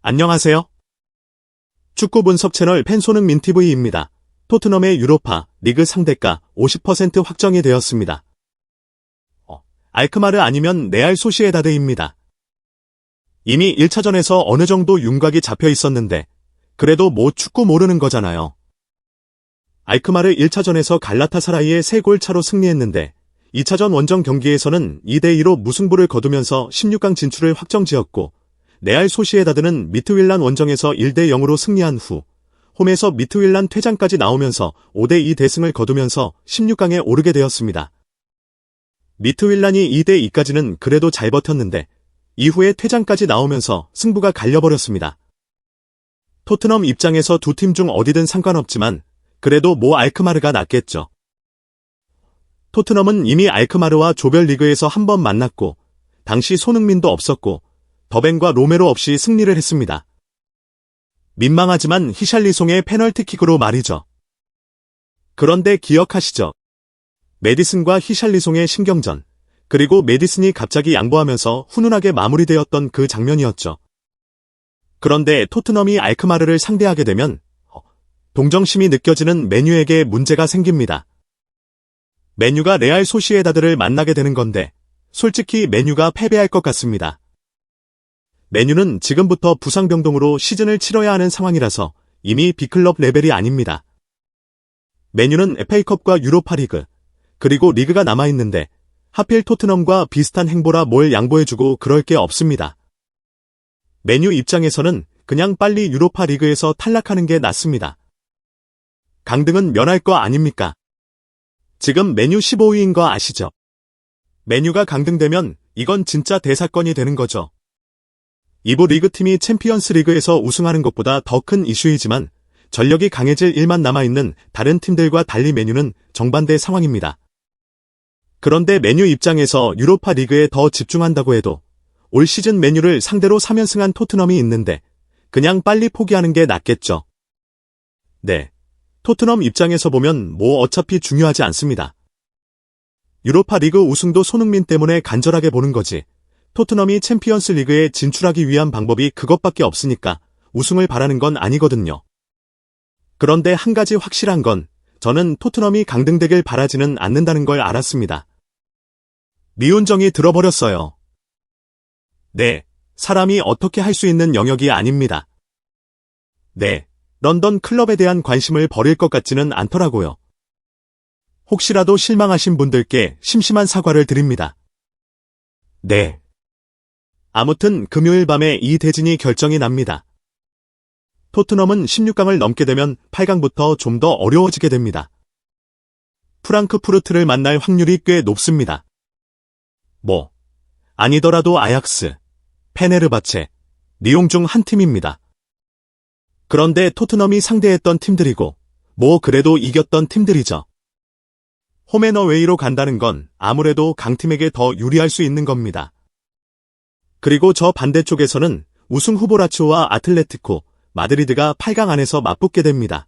안녕하세요. 축구 분석 채널 팬손흥민 TV입니다. 토트넘의 유로파 리그 상대가 50% 확정이 되었습니다. 알크마르 아니면 레알 소시에다드입니다. 이미 1차전에서 어느 정도 윤곽이 잡혀 있었는데 그래도 뭐 축구 모르는 거잖아요. 알크마르 1차전에서 갈라타사라이의 3골 차로 승리했는데 2차전 원정 경기에서는 2대2로 무승부를 거두면서 16강 진출을 확정지었고 레알 소시에다드는 미트윌란 원정에서 1대0으로 승리한 후 홈에서 미트윌란 퇴장까지 나오면서 5대2 대승을 거두면서 16강에 오르게 되었습니다. 미트윌란이 2대2까지는 그래도 잘 버텼는데 이후에 퇴장까지 나오면서 승부가 갈려버렸습니다. 토트넘 입장에서 두 팀 중 어디든 상관없지만 그래도 뭐 알크마르가 낫겠죠. 토트넘은 이미 알크마르와 조별리그에서 한 번 만났고 당시 손흥민도 없었고 더벤과 로메로 없이 승리를 했습니다. 민망하지만 히샬리송의 페널티킥으로 말이죠. 그런데 기억하시죠? 메디슨과 히샬리송의 신경전, 그리고 메디슨이 갑자기 양보하면서 훈훈하게 마무리되었던 그 장면이었죠. 그런데 토트넘이 알크마르를 상대하게 되면 동정심이 느껴지는 맨유에게 문제가 생깁니다. 맨유가 레알 소시에다드를 만나게 되는 건데 솔직히 맨유가 패배할 것 같습니다. 맨유는 지금부터 부상병동으로 시즌을 치러야 하는 상황이라서 이미 B클럽 레벨이 아닙니다. 맨유는 FA컵과 유로파리그, 그리고 리그가 남아있는데 하필 토트넘과 비슷한 행보라 뭘 양보해주고 그럴 게 없습니다. 맨유 입장에서는 그냥 빨리 유로파 리그에서 탈락하는 게 낫습니다. 강등은 면할 거 아닙니까? 지금 맨유 15위인 거 아시죠? 맨유가 강등되면 이건 진짜 대사건이 되는 거죠. 이부 리그팀이 챔피언스 리그에서 우승하는 것보다 더 큰 이슈이지만 전력이 강해질 일만 남아있는 다른 팀들과 달리 맨유는 정반대 상황입니다. 그런데 맨유 입장에서 유로파 리그에 더 집중한다고 해도 올 시즌 맨유를 상대로 3연승한 토트넘이 있는데 그냥 빨리 포기하는 게 낫겠죠. 네, 토트넘 입장에서 보면 뭐 어차피 중요하지 않습니다. 유로파 리그 우승도 손흥민 때문에 간절하게 보는 거지. 토트넘이 챔피언스 리그에 진출하기 위한 방법이 그것밖에 없으니까 우승을 바라는 건 아니거든요. 그런데 한 가지 확실한 건 저는 토트넘이 강등되길 바라지는 않는다는 걸 알았습니다. 미운정이 들어버렸어요. 네, 사람이 어떻게 할 수 있는 영역이 아닙니다. 네, 런던 클럽에 대한 관심을 버릴 것 같지는 않더라고요. 혹시라도 실망하신 분들께 심심한 사과를 드립니다. 네. 아무튼 금요일 밤에 이 대진이 결정이 납니다. 토트넘은 16강을 넘게 되면 8강부터 좀 더 어려워지게 됩니다. 프랑크푸르트를 만날 확률이 꽤 높습니다. 아니더라도 아약스, 페네르바체, 리옹 중 한 팀입니다. 그런데 토트넘이 상대했던 팀들이고 그래도 이겼던 팀들이죠. 홈앤어웨이로 간다는 건 아무래도 강팀에게 더 유리할 수 있는 겁니다. 그리고 저 반대쪽에서는 우승 후보 라치오와 아틀레티코, 마드리드가 8강 안에서 맞붙게 됩니다.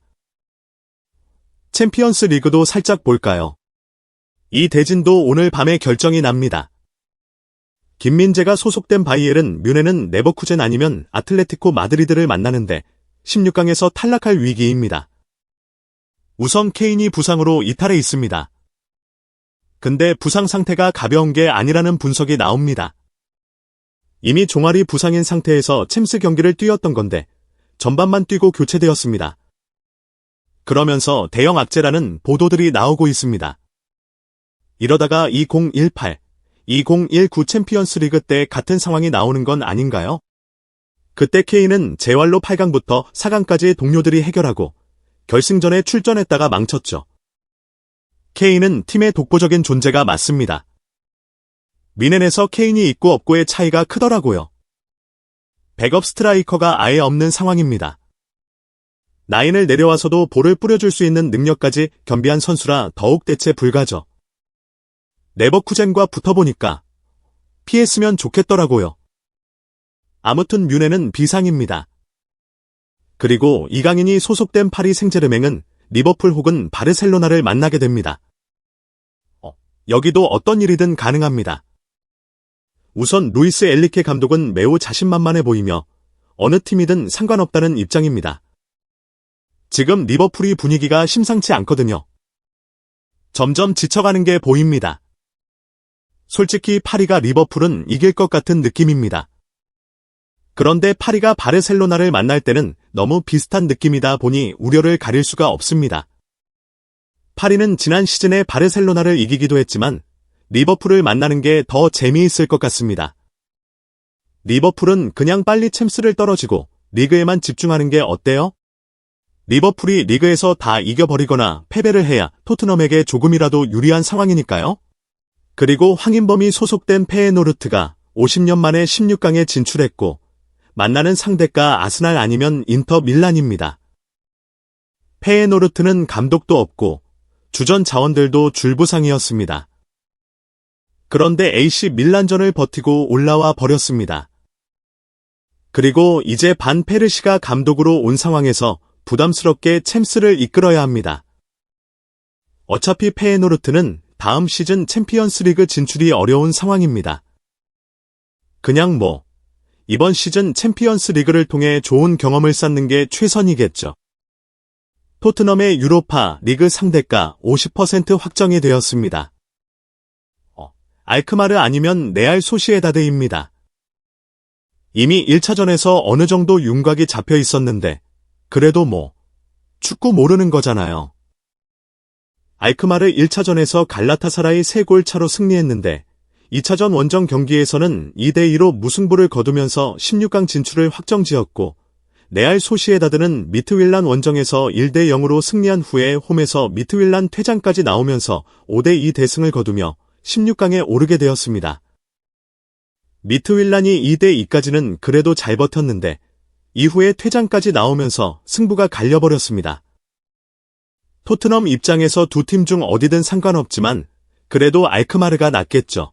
챔피언스 리그도 살짝 볼까요? 이 대진도 오늘 밤에 결정이 납니다. 김민재가 소속된 바이에른 뮌헨은 레버쿠젠 아니면 아틀레티코 마드리드를 만나는데 16강에서 탈락할 위기입니다. 우선 케인이 부상으로 이탈해 있습니다. 근데 부상 상태가 가벼운 게 아니라는 분석이 나옵니다. 이미 종아리 부상인 상태에서 챔스 경기를 뛰었던 건데 전반만 뛰고 교체되었습니다. 그러면서 대형 악재라는 보도들이 나오고 있습니다. 이러다가 2018, 2019 챔피언스 리그 때 같은 상황이 나오는 건 아닌가요? 그때 케인은 재활로 8강부터 4강까지 동료들이 해결하고 결승전에 출전했다가 망쳤죠. 케인은 팀의 독보적인 존재가 맞습니다. 뮌헨에서 케인이 있고 없고의 차이가 크더라고요. 백업 스트라이커가 아예 없는 상황입니다. 라인을 내려와서도 볼을 뿌려줄 수 있는 능력까지 겸비한 선수라 더욱 대체 불가죠. 레버쿠젠과 붙어보니까 피했으면 좋겠더라고요. 아무튼 뮌헨은 비상입니다. 그리고 이강인이 소속된 파리 생제르맹은 리버풀 혹은 바르셀로나를 만나게 됩니다. 여기도 어떤 일이든 가능합니다. 우선 루이스 엘리케 감독은 매우 자신만만해 보이며 어느 팀이든 상관없다는 입장입니다. 지금 리버풀이 분위기가 심상치 않거든요. 점점 지쳐가는 게 보입니다. 솔직히 파리가 리버풀은 이길 것 같은 느낌입니다. 그런데 파리가 바르셀로나를 만날 때는 너무 비슷한 느낌이다 보니 우려를 가릴 수가 없습니다. 파리는 지난 시즌에 바르셀로나를 이기기도 했지만 리버풀을 만나는 게 더 재미있을 것 같습니다. 리버풀은 그냥 빨리 챔스를 떨어지고 리그에만 집중하는 게 어때요? 리버풀이 리그에서 다 이겨버리거나 패배를 해야 토트넘에게 조금이라도 유리한 상황이니까요. 그리고 황인범이 소속된 페에노르트가 50년 만에 16강에 진출했고 만나는 상대가 아스날 아니면 인터 밀란입니다. 페에노르트는 감독도 없고 주전 자원들도 줄부상이었습니다. 그런데 AC 밀란전을 버티고 올라와 버렸습니다. 그리고 이제 반 페르시가 감독으로 온 상황에서 부담스럽게 챔스를 이끌어야 합니다. 어차피 페에노르트는 다음 시즌 챔피언스리그 진출이 어려운 상황입니다. 그냥 이번 시즌 챔피언스리그를 통해 좋은 경험을 쌓는 게 최선이겠죠. 토트넘의 유로파 리그 상대가 50% 확정이 되었습니다. 알크마르 아니면 레알 소시에다드입니다. 이미 1차전에서 어느 정도 윤곽이 잡혀 있었는데 그래도 축구 모르는 거잖아요. 알크마르 1차전에서 갈라타사라이 3골 차로 승리했는데 2차전 원정 경기에서는 2대2로 무승부를 거두면서 16강 진출을 확정지었고 레알 소시에다드는 미트윌란 원정에서 1대0으로 승리한 후에 홈에서 미트윌란 퇴장까지 나오면서 5대2 대승을 거두며 16강에 오르게 되었습니다. 미트윌란이 2대2까지는 그래도 잘 버텼는데 이후에 퇴장까지 나오면서 승부가 갈려버렸습니다. 토트넘 입장에서 두 팀 중 어디든 상관없지만 그래도 알크마르가 낫겠죠.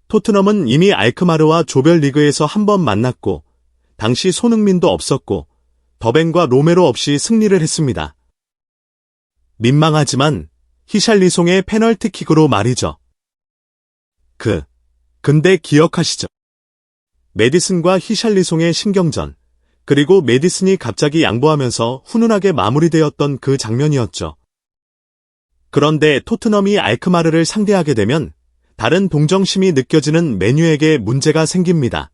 토트넘은 이미 알크마르와 조별리그에서 한 번 만났고 당시 손흥민도 없었고 더벤과 로메로 없이 승리를 했습니다. 민망하지만 히샬리송의 페널티킥으로 말이죠. 근데 기억하시죠? 메디슨과 히샬리송의 신경전, 그리고 메디슨이 갑자기 양보하면서 훈훈하게 마무리되었던 그 장면이었죠. 그런데 토트넘이 알크마르를 상대하게 되면 다른 동정심이 느껴지는 메뉴에게 문제가 생깁니다.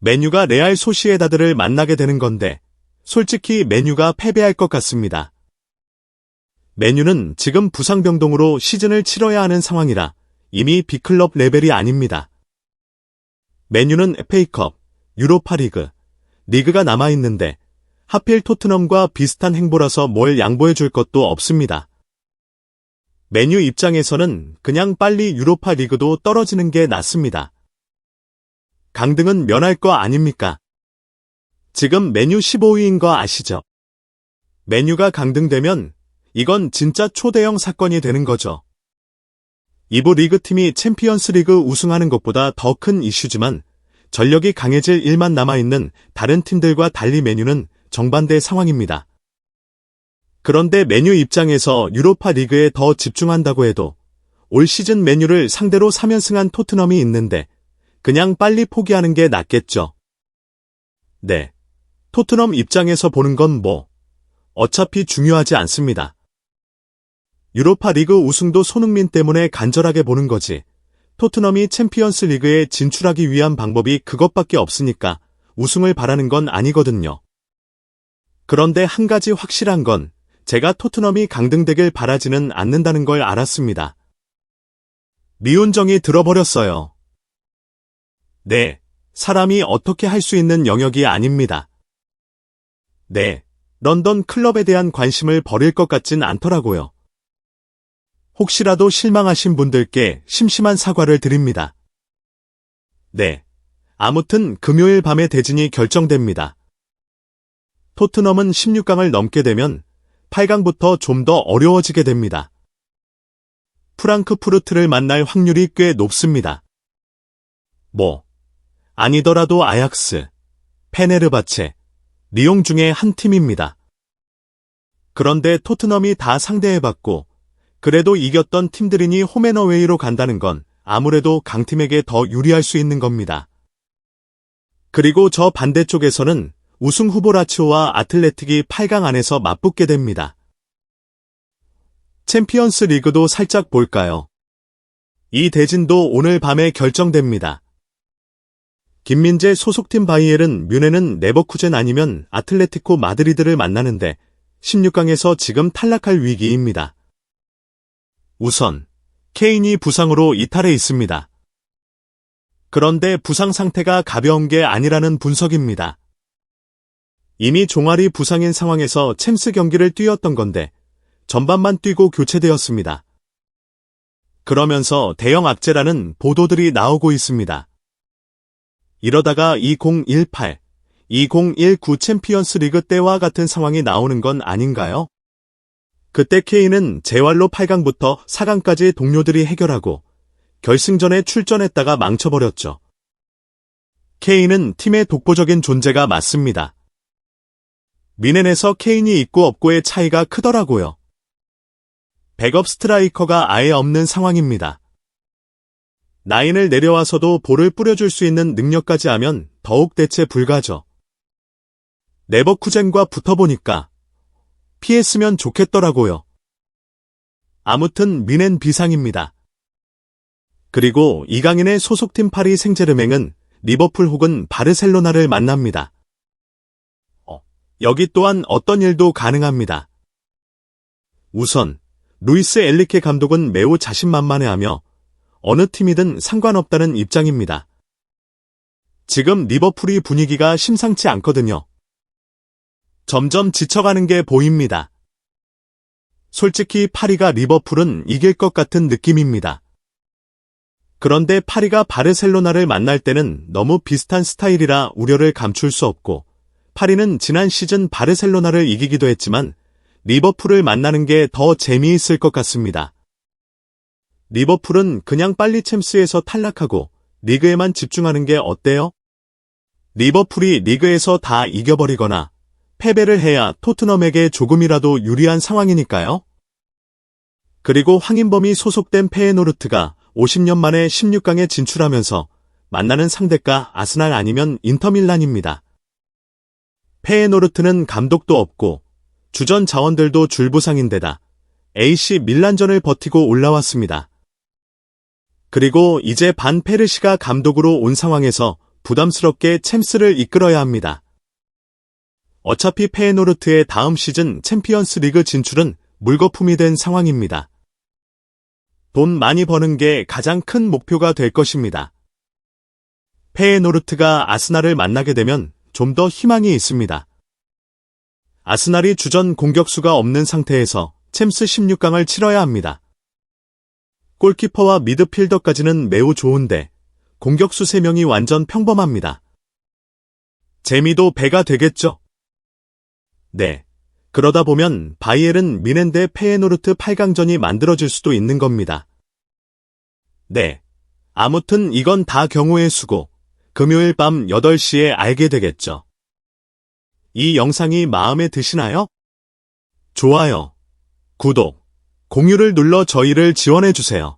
메뉴가 레알 소시에다드를 만나게 되는 건데 솔직히 메뉴가 패배할 것 같습니다. 메뉴는 지금 부상병동으로 시즌을 치러야 하는 상황이라 이미 B클럽 레벨이 아닙니다. 메뉴는 FA컵, 유로파리그, 리그가 남아있는데 하필 토트넘과 비슷한 행보라서 뭘 양보해 줄 것도 없습니다. 메뉴 입장에서는 그냥 빨리 유로파 리그도 떨어지는 게 낫습니다. 강등은 면할 거 아닙니까? 지금 메뉴 15위인 거 아시죠? 메뉴가 강등되면 이건 진짜 초대형 사건이 되는 거죠. 2부 리그팀이 챔피언스 리그 우승하는 것보다 더 큰 이슈지만 전력이 강해질 일만 남아있는 다른 팀들과 달리 메뉴는 정반대 상황입니다. 그런데 메뉴 입장에서 유로파 리그에 더 집중한다고 해도 올 시즌 메뉴를 상대로 3연승한 토트넘이 있는데 그냥 빨리 포기하는 게 낫겠죠. 네. 토트넘 입장에서 보는 건 어차피 중요하지 않습니다. 유로파 리그 우승도 손흥민 때문에 간절하게 보는 거지. 토트넘이 챔피언스 리그에 진출하기 위한 방법이 그것밖에 없으니까 우승을 바라는 건 아니거든요. 그런데 한 가지 확실한 건 제가 토트넘이 강등되길 바라지는 않는다는 걸 알았습니다. 미운정이 들어버렸어요. 네, 사람이 어떻게 할 수 있는 영역이 아닙니다. 네, 런던 클럽에 대한 관심을 버릴 것 같진 않더라고요. 혹시라도 실망하신 분들께 심심한 사과를 드립니다. 네, 아무튼 금요일 밤에 대진이 결정됩니다. 토트넘은 16강을 넘게 되면 8강부터 좀 더 어려워지게 됩니다. 프랑크푸르트를 만날 확률이 꽤 높습니다. 아니더라도 아약스, 페네르바체, 리옹 중에 한 팀입니다. 그런데 토트넘이 다 상대해봤고 그래도 이겼던 팀들이니 홈앤어웨이로 간다는 건 아무래도 강팀에게 더 유리할 수 있는 겁니다. 그리고 저 반대쪽에서는 우승 후보 라치오와 아틀레틱이 8강 안에서 맞붙게 됩니다. 챔피언스 리그도 살짝 볼까요? 이 대진도 오늘 밤에 결정됩니다. 김민재 소속팀 바이에른 뮌헨은 레버쿠젠 아니면 아틀레티코 마드리드를 만나는데 16강에서 지금 탈락할 위기입니다. 우선 케인이 부상으로 이탈해 있습니다. 그런데 부상 상태가 가벼운 게 아니라는 분석입니다. 이미 종아리 부상인 상황에서 챔스 경기를 뛰었던 건데 전반만 뛰고 교체되었습니다. 그러면서 대형 악재라는 보도들이 나오고 있습니다. 이러다가 2018, 2019 챔피언스 리그 때와 같은 상황이 나오는 건 아닌가요? 그때 케인은 재활로 8강부터 4강까지 동료들이 해결하고 결승전에 출전했다가 망쳐버렸죠. 케인은 팀의 독보적인 존재가 맞습니다. 뮌헨에서 케인이 있고 없고의 차이가 크더라고요. 백업 스트라이커가 아예 없는 상황입니다. 나인을 내려와서도 볼을 뿌려줄 수 있는 능력까지 하면 더욱 대체 불가죠. 레버쿠젠과 붙어보니까 피했으면 좋겠더라고요. 아무튼 뮌헨 비상입니다. 그리고 이강인의 소속팀 파리 생제르맹은 리버풀 혹은 바르셀로나를 만납니다. 여기 또한 어떤 일도 가능합니다. 우선 루이스 엔리케 감독은 매우 자신만만해하며 어느 팀이든 상관없다는 입장입니다. 지금 리버풀이 분위기가 심상치 않거든요. 점점 지쳐가는 게 보입니다. 솔직히 파리가 리버풀은 이길 것 같은 느낌입니다. 그런데 파리가 바르셀로나를 만날 때는 너무 비슷한 스타일이라 우려를 감출 수 없고 파리는 지난 시즌 바르셀로나를 이기기도 했지만 리버풀을 만나는 게 더 재미있을 것 같습니다. 리버풀은 그냥 빨리 챔스에서 탈락하고 리그에만 집중하는 게 어때요? 리버풀이 리그에서 다 이겨버리거나 패배를 해야 토트넘에게 조금이라도 유리한 상황이니까요. 그리고 황인범이 소속된 페예노르트가 50년 만에 16강에 진출하면서 만나는 상대가 아스날 아니면 인터밀란입니다. 페예노르트는 감독도 없고 주전 자원들도 줄부상인데다 AC 밀란전을 버티고 올라왔습니다. 그리고 이제 반 페르시가 감독으로 온 상황에서 부담스럽게 챔스를 이끌어야 합니다. 어차피 페예노르트의 다음 시즌 챔피언스 리그 진출은 물거품이 된 상황입니다. 돈 많이 버는 게 가장 큰 목표가 될 것입니다. 페예노르트가 아스날을 만나게 되면 좀 더 희망이 있습니다. 아스날이 주전 공격수가 없는 상태에서 챔스 16강을 치러야 합니다. 골키퍼와 미드필더까지는 매우 좋은데 공격수 3명이 완전 평범합니다. 재미도 배가 되겠죠? 네. 그러다 보면 바이에른 뮌헨 대 페예노르트 8강전이 만들어질 수도 있는 겁니다. 네. 아무튼 이건 다 경우의 수고. 금요일 밤 8시에 알게 되겠죠. 이 영상이 마음에 드시나요? 좋아요, 구독, 공유를 눌러 저희를 지원해주세요.